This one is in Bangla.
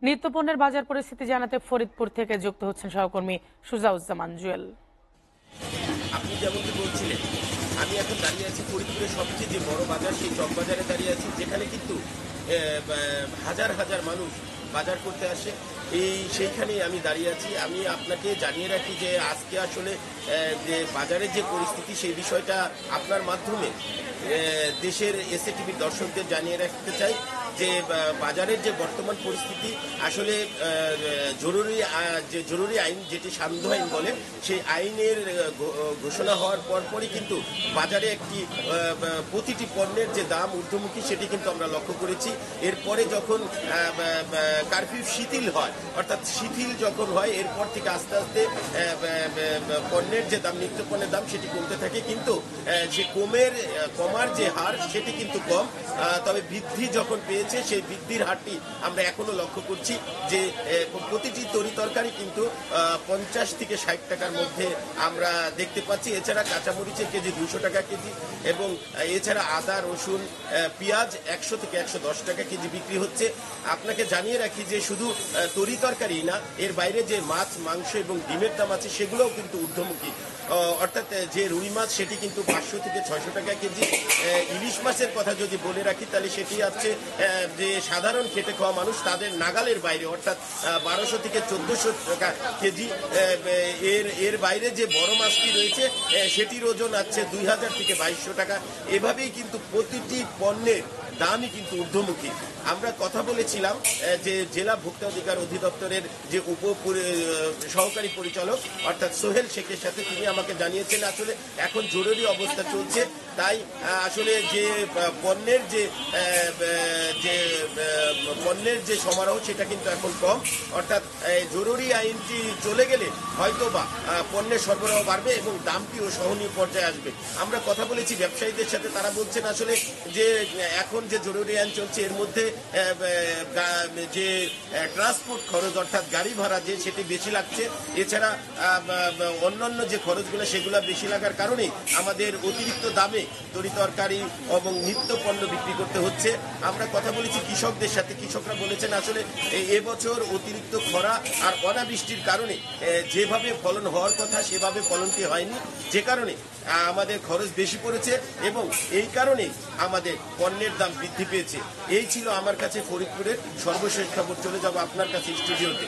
নিত্যপণ্যের বাজার পরিস্থিতি জানাতে ফরিদপুর থেকে যুক্ত হচ্ছেন সহকর্মী সুজাউজ্জামান জুয়েল। আপনি যেমনটি বলছিলেন, আমি এখন দাঁড়িয়ে আছি ফরিদপুরের সবচেয়ে যে বড় বাজার, সেই চকবাজারে দাঁড়িয়ে আছি, যেখানে কিন্তু হাজার হাজার মানুষ বাজার করতে আসে। সেইখানেই আমি দাঁড়িয়ে আছি। আমি আপনাকে জানিয়ে রাখি যে আজকে আসলে যে বাজারের যে পরিস্থিতি, সেই বিষয়টা আপনার মাধ্যমে দেশের এসএটিভির দর্শকদের জানিয়ে রাখতে চাই যে বাজারের যে বর্তমান পরিস্থিতি আসলে জরুরি আইন, যেটি সান্ধ্য আইন বলে, সেই আইনের ঘোষণা হওয়ার পরপরই কিন্তু বাজারে একটি প্রতিটি পণ্যের যে দাম ঊর্ধ্বমুখী, সেটি কিন্তু আমরা লক্ষ্য করেছি। এরপরে যখন কারফিউ শিথিল হয়, অর্থাৎ শিথিল যখন হয়, এরপর থেকে আস্তে আস্তে পণ্যের যে দাম, নিত্য পণ্যের দাম, সেটি কমতে থাকে। কিন্তু সে কমার যে হার, সেটি কিন্তু কম। তবে বৃদ্ধি যখন পেয়েছে, সেই বৃদ্ধির হারটি আমরা এখনো লক্ষ্য করছি যে প্রতিটি তরি তরকারি কিন্তু 50 থেকে 60 টাকার মধ্যে আমরা দেখতে পাচ্ছি। এছাড়া কাঁচামরিচের কেজি 200 টাকা কেজি, এবং এছাড়া আদা, রসুন, পেঁয়াজ 100 থেকে 110 টাকা কেজি বিক্রি হচ্ছে। আপনাকে জানিয়ে রাখি যে শুধু তরি তরকারি না, এর বাইরে যে মাছ, মাংস এবং ডিমের দাম আছে, সেগুলোও কিন্তু ঊর্ধ্বমুখী। অর্থাৎ যে রুই মাছ, সেটি কিন্তু 500 থেকে 600 টাকা কেজি। ইলিশ মাছের কথা যদি বলে রাখি, তাহলে সেটি আছে যে সাধারণ খেটে খাওয়া মানুষ, তাদের নাগালের বাইরে, অর্থাৎ 1200 থেকে 1400 টাকা কেজি। এর বাইরে যে বড় মাছটি রয়েছে, সেটির ওজন আছে 2000 থেকে 2200 টাকা। এভাবেই কিন্তু প্রতিটি পণ্যের দামই কিন্তু ঊর্ধ্বমুখী। আমরা কথা বলেছিলাম যে জেলা ভোক্তা অধিকার অধিদপ্তরের যে সহকারী পরিচালক, অর্থাৎ সোহেল শেখের সাথে। তিনি আমাকে জানিয়েছেন আসলে এখন জরুরি অবস্থা চলছে, তাই আসলে যে পণ্যের যে সমারোহ, সেটা কিন্তু এখন কম। অর্থাৎ জরুরি আইনটি চলে গেলে হয়তো বা পণ্যের সরবরাহ বাড়বে এবং দামটিও সহনীয় পর্যায়ে আসবে। আমরা কথা বলেছি ব্যবসায়ীদের সাথে, তারা বলছেন আসলে যে এখন যে জরুরি আইন চলছে, এর মধ্যে যে ট্রান্সপোর্ট খরচ, অর্থাৎ গাড়ি ভাড়া যে, সেটি বেশি লাগছে। এছাড়া অন্যান্য যে খরচগুলো, সেগুলো বেশি লাগার কারণে আমাদের অতিরিক্ত দামে তরি তরকারি এবং নিত্য পণ্য বিক্রি করতে হচ্ছে। আমরা কথা বলেছি কৃষকদের সাথে। কৃষকরা বলেছেন আসলে এবছর অতিরিক্ত খরা আর অনাবৃষ্টির কারণে যেভাবে ফলন হওয়ার কথা, সেভাবে ফলনটি হয়নি, যে কারণে আমাদের খরচ বেশি পড়েছে এবং এই কারণে আমাদের পণ্যের দাম বৃদ্ধি পেয়েছে। এই ছিল আমার কাছে ফরিদপুরের সর্বশেষ খবর। চলে যাব আপনার কাছে স্টুডিওতে।